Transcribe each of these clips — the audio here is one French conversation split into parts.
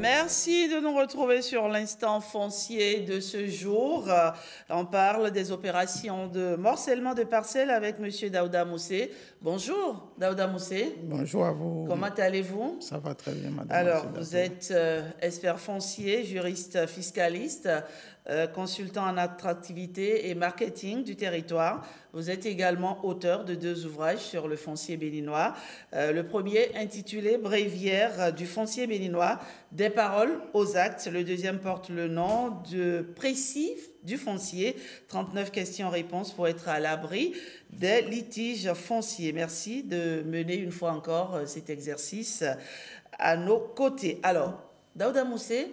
Merci de nous retrouver sur l'instant foncier de ce jour. On parle des opérations de morcellement de parcelles avec M. Daouda Moussé. Bonjour, Daouda Moussé. Bonjour à vous. Comment allez-vous? Ça va très bien, madame. Alors, vous êtes expert foncier, juriste fiscaliste, consultant en attractivité et marketing du territoire. Vous êtes également auteur de 2 ouvrages sur le foncier béninois. Le premier intitulé Bréviaire du foncier béninois, des paroles aux actes. Le deuxième porte le nom de Précis du foncier, 39 questions-réponses pour être à l'abri des litiges fonciers. Merci de mener une fois encore cet exercice à nos côtés. Alors, Daouda Moussé,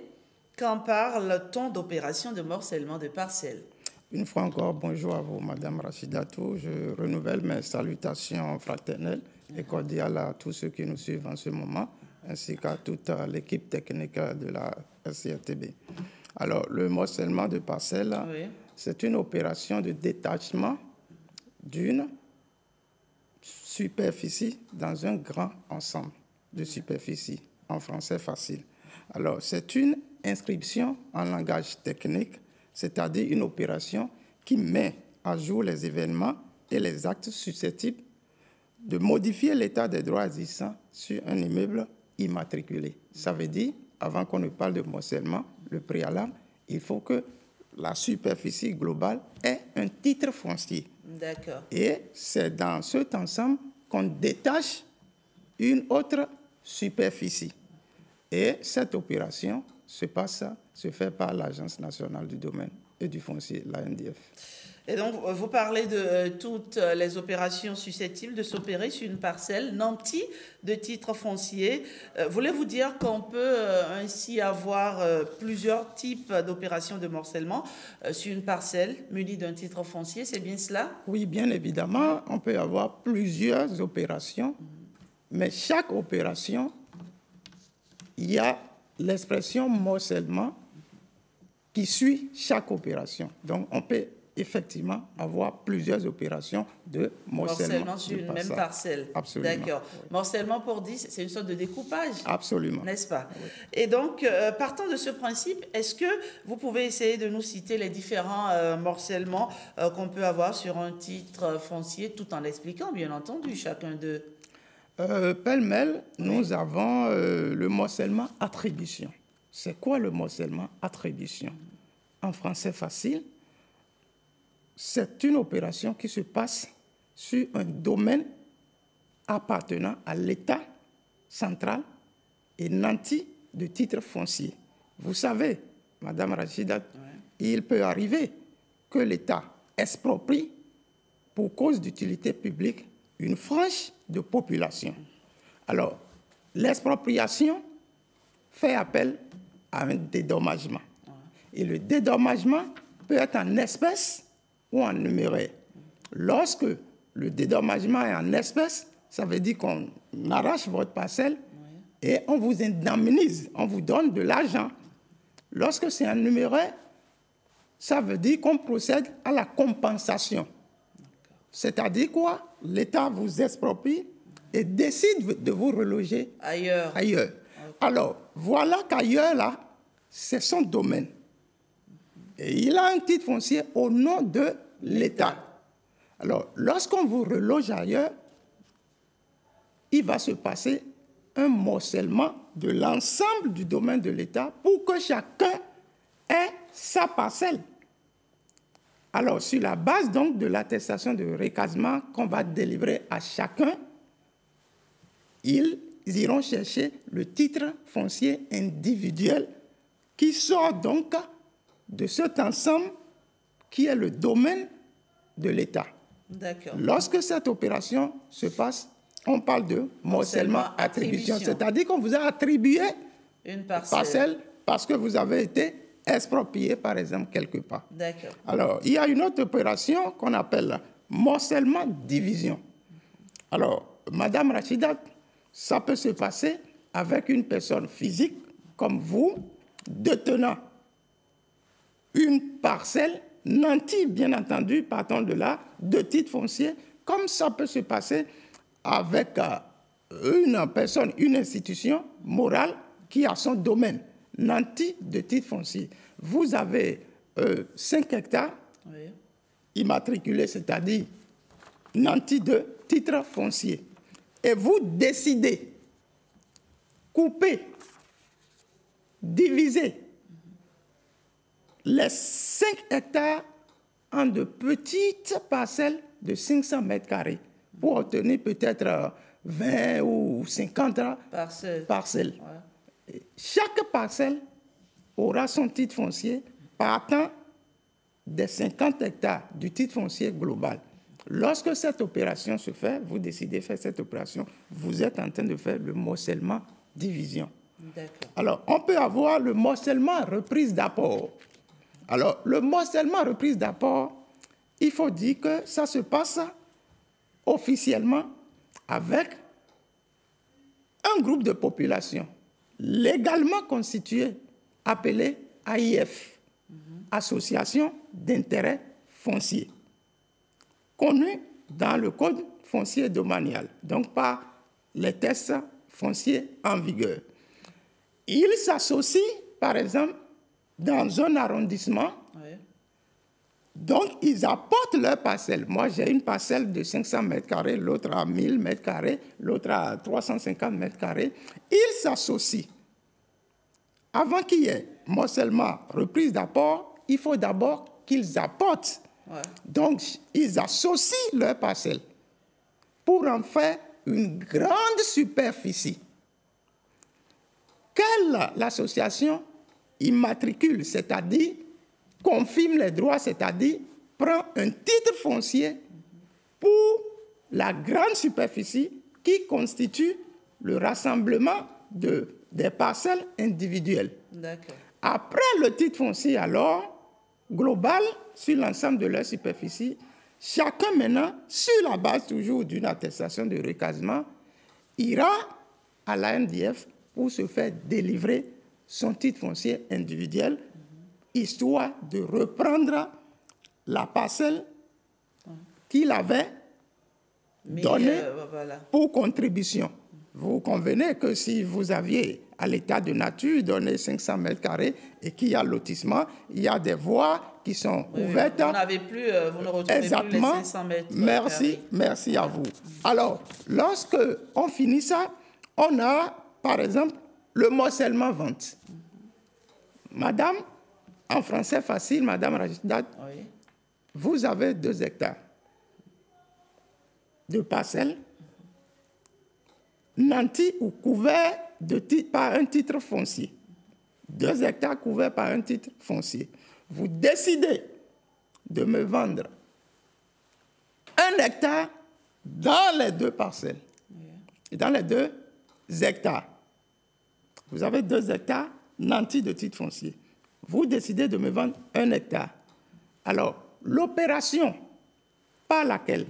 quand parle-t-on d'opération de morcellement de parcelles? Une fois encore, bonjour à vous, madame Rachidatou. Je renouvelle mes salutations fraternelles et cordiales à tous ceux qui nous suivent en ce moment, ainsi qu'à toute l'équipe technique de la SCRTB. Alors, le morcellement de parcelles, oui, c'est une opération de détachement d'une superficie dans un grand ensemble de superficie, en français facile. Alors, c'est une inscription en langage technique, c'est-à-dire une opération qui met à jour les événements et les actes susceptibles de modifier l'état des droits existants sur un immeuble immatriculé. Ça veut dire, avant qu'on ne parle de morcellement, le préalable, il faut que la superficie globale ait un titre foncier. D'accord. Et c'est dans cet ensemble qu'on détache une autre superficie. Et cette opération se fait par l'Agence nationale du domaine et du foncier, l'ANDF. Et donc, vous parlez de toutes les opérations susceptibles de s'opérer sur une parcelle nantie de titres fonciers. Voulez-vous dire qu'on peut ainsi avoir plusieurs types d'opérations de morcellement sur une parcelle munie d'un titre foncier? C'est bien cela? Oui, bien évidemment. On peut avoir plusieurs opérations, mais chaque opération, il y a l'expression morcellement qui suit chaque opération. Donc, on peut effectivement avoir plusieurs opérations de morcellement sur une même parcelle. Absolument. D'accord. Oui. Morcellement pour 10, c'est une sorte de découpage. Absolument. N'est-ce pas? Oui. Et donc, partant de ce principe, est-ce que vous pouvez essayer de nous citer les différents morcellements qu'on peut avoir sur un titre foncier, tout en l'expliquant, bien entendu, chacun d'eux? Pêle-mêle, nous avons le morcellement attribution. C'est quoi le morcellement attribution? En français facile, c'est une opération qui se passe sur un domaine appartenant à l'État central et nanti de titres fonciers. Vous savez, madame Rachida, il peut arriver que l'État exproprie pour cause d'utilité publique une frange de population. Alors, l'expropriation fait appel à un dédommagement. Et le dédommagement peut être en espèces ou en numéraire. Lorsque le dédommagement est en espèces, ça veut dire qu'on arrache votre parcelle et on vous indemnise, on vous donne de l'argent. Lorsque c'est en numéraire, ça veut dire qu'on procède à la compensation. C'est-à-dire quoi? L'État vous exproprie et décide de vous reloger ailleurs. Okay. Alors, voilà qu'ailleurs, là, c'est son domaine. Et il a un titre foncier au nom de l'État. Alors, lorsqu'on vous reloge ailleurs, il va se passer un morcellement de l'ensemble du domaine de l'État pour que chacun ait sa parcelle. Alors, sur la base donc de l'attestation de recasement qu'on va délivrer à chacun, ils iront chercher le titre foncier individuel qui sort donc de cet ensemble qui est le domaine de l'État. D'accord. Lorsque cette opération se passe, on parle de morcellement-attribution, c'est-à-dire qu'on vous a attribué une parcelle parce que vous avez été exproprié, par exemple, quelque part. D'accord. Alors, il y a une autre opération qu'on appelle morcellement-division. Alors, madame Rachida, ça peut se passer avec une personne physique comme vous, détenant une parcelle nantie, bien entendu, partons de là, de titres fonciers, comme ça peut se passer avec une personne, une institution morale qui a son domaine. nanti de titre foncier. Vous avez 5 hectares immatriculés, c'est-à-dire nanti de titre foncier. Et vous décidez, couper, diviser les 5 hectares en de petites parcelles de 500 mètres carrés pour obtenir peut-être 20 ou 50 parcelles. Ouais. Chaque parcelle aura son titre foncier partant des 50 hectares du titre foncier global. Lorsque cette opération se fait, vous décidez de faire cette opération, vous êtes en train de faire le morcellement division. Alors, on peut avoir le morcellement reprise d'apport. Alors, le morcellement reprise d'apport, il faut dire que ça se passe officiellement avec un groupe de population légalement constitué, appelé AIF, Association d'intérêt foncier, connu dans le Code foncier domanial, donc par les tests fonciers en vigueur. Ils s'associent, par exemple, dans un arrondissement, donc ils apportent leur parcelle. Moi, j'ai une parcelle de 500 mètres carrés, l'autre à 1000 mètres carrés, l'autre à 350 mètres carrés. Ils s'associent. Avant qu'il y ait morcellement reprise d'apport, il faut d'abord qu'ils apportent. Donc, ils associent leur parcelle pour en faire une grande superficie. L'association immatricule, c'est-à-dire confirme les droits, c'est-à-dire prend un titre foncier pour la grande superficie qui constitue le rassemblement des parcelles individuelles. Après le titre foncier, alors, global, sur l'ensemble de leur superficie, chacun maintenant, sur la base toujours d'une attestation de recasement, ira à l'ANDF pour se faire délivrer son titre foncier individuel, histoire de reprendre la parcelle qu'il avait donnée pour contribution. Vous convenez que si vous aviez à l'état de nature donné 500 mètres carrés et qu'il y a lotissement, il y a des voies qui sont ouvertes. Vous n'avez plus, vous ne retrouvez plus les 500 mètres carrés. Merci à vous. Alors, lorsque on finit ça, on a, par exemple, le morcellement-vente. Madame, en français facile, Madame Rajidat, vous avez 2 hectares de parcelles nantis ou couverts par un titre foncier. 2 hectares couverts par un titre foncier. Vous décidez de me vendre 1 hectare dans les 2 parcelles, dans les 2 hectares. Vous avez 2 hectares nantis de titre foncier. Vous décidez de me vendre 1 hectare. Alors, l'opération par laquelle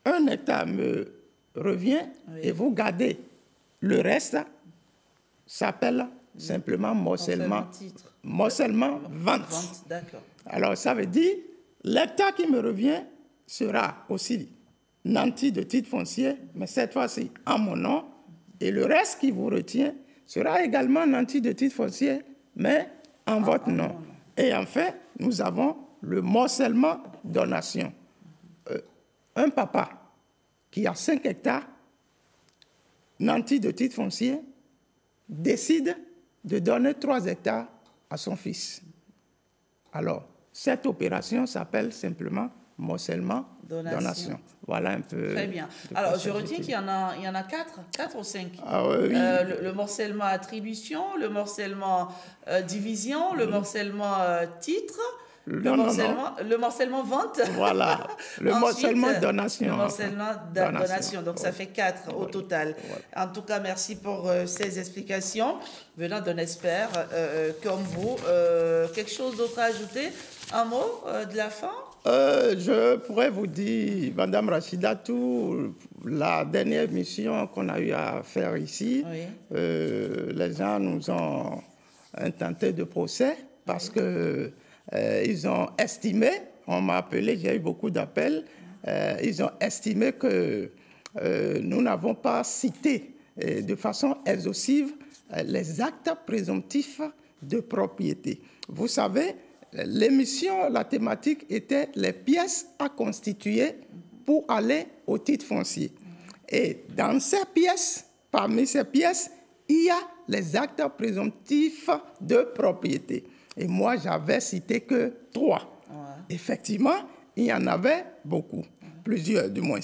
1 hectare me revient et vous gardez le reste s'appelle simplement morcellement-vente. Alors, ça veut dire l'hectare qui me revient sera aussi nanti de titre foncier, mais cette fois-ci en mon nom, et le reste qui vous retient sera également nanti de titre foncier, mais en votre nom. Et enfin, nous avons le morcellement-donation. Un papa qui a 5 hectares nantis de titre foncier décide de donner 3 hectares à son fils. Alors, cette opération s'appelle simplement morcellement-donation. Voilà un peu. Très bien. Alors, je retiens qu'il y en a 4 ou 5. Le morcellement attribution, le morcellement division, le morcellement titre, le morcellement vente. Voilà, le morcellement donation. Le morcellement donation. Donc, ça fait 4 au total. En tout cas, merci pour ces explications venant d'un expert comme vous. Quelque chose d'autre à ajouter? Un mot de la fin? Je pourrais vous dire, Madame Rachidatou, la dernière mission qu'on a eu à faire ici, les gens nous ont intenté de procès parce que ils ont estimé, on m'a appelé, j'ai eu beaucoup d'appels, ils ont estimé que nous n'avons pas cité de façon exhaustive les actes présomptifs de propriété. Vous savez, l'émission, la thématique était les pièces à constituer pour aller au titre foncier. Et dans ces pièces, parmi ces pièces, il y a les actes présomptifs de propriété. Et moi, j'avais cité que 3. Ouais. Effectivement, il y en avait beaucoup, plusieurs du moins.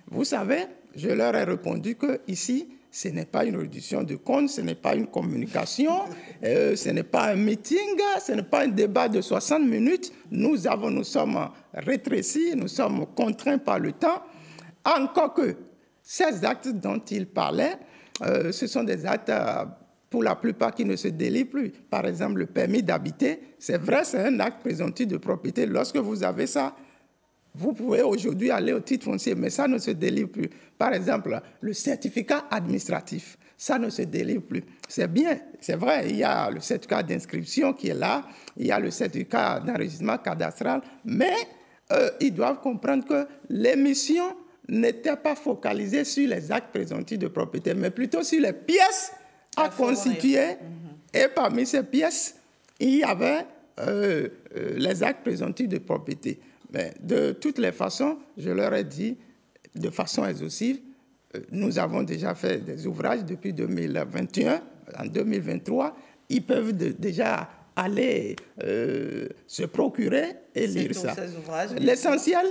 Vous savez, je leur ai répondu que ici, ce n'est pas une réduction de compte, ce n'est pas une communication, ce n'est pas un meeting, ce n'est pas un débat de 60 minutes. Nous sommes rétrécis, nous sommes contraints par le temps. Encore que ces actes dont il parlait, ce sont des actes, pour la plupart, qui ne se délient plus. Par exemple, le permis d'habiter, c'est vrai, c'est un acte présomptif de propriété. Lorsque vous avez ça, vous pouvez aujourd'hui aller au titre foncier, mais ça ne se délivre plus. Par exemple, le certificat administratif, ça ne se délivre plus. C'est bien, c'est vrai, il y a le certificat d'inscription qui est là, il y a le certificat d'enregistrement cadastral, mais ils doivent comprendre que l'émission n'était pas focalisée sur les actes présomptifs de propriété, mais plutôt sur les pièces à constituer. Et parmi ces pièces, il y avait les actes présomptifs de propriété. Mais de toutes les façons, je leur ai dit de façon exhaustive, nous avons déjà fait des ouvrages depuis 2021. En 2023, ils peuvent déjà aller se procurer et lire ça. L'essentiel,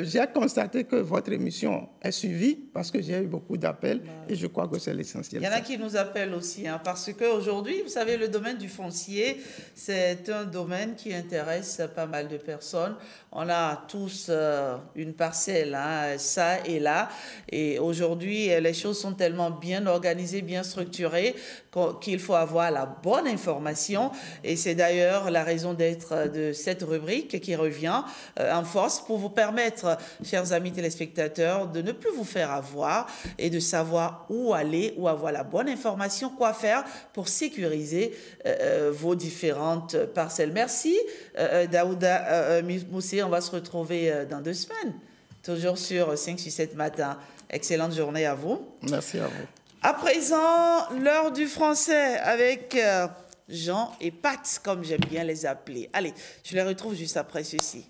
j'ai constaté que votre émission est suivie parce que j'ai eu beaucoup d'appels et je crois que c'est l'essentiel. Il y en a qui nous appellent aussi, parce qu'aujourd'hui, vous savez, le domaine du foncier, c'est un domaine qui intéresse pas mal de personnes. On a tous une parcelle, ça et là. Et aujourd'hui, les choses sont tellement bien organisées, bien structurées qu'il faut avoir la bonne information. Et c'est d'ailleurs la raison d'être de cette rubrique qui revient en force pour vous permettre, chers amis téléspectateurs, de ne plus vous faire avoir et de savoir où aller, où avoir la bonne information, quoi faire pour sécuriser vos différentes parcelles. Merci, Daouda Moussé. On va se retrouver dans 2 semaines, toujours sur 5-6-7 matin. Excellente journée à vous. Merci à vous. À présent, l'heure du français avec Jean et Pat, comme j'aime bien les appeler. Allez, je les retrouve juste après ceci.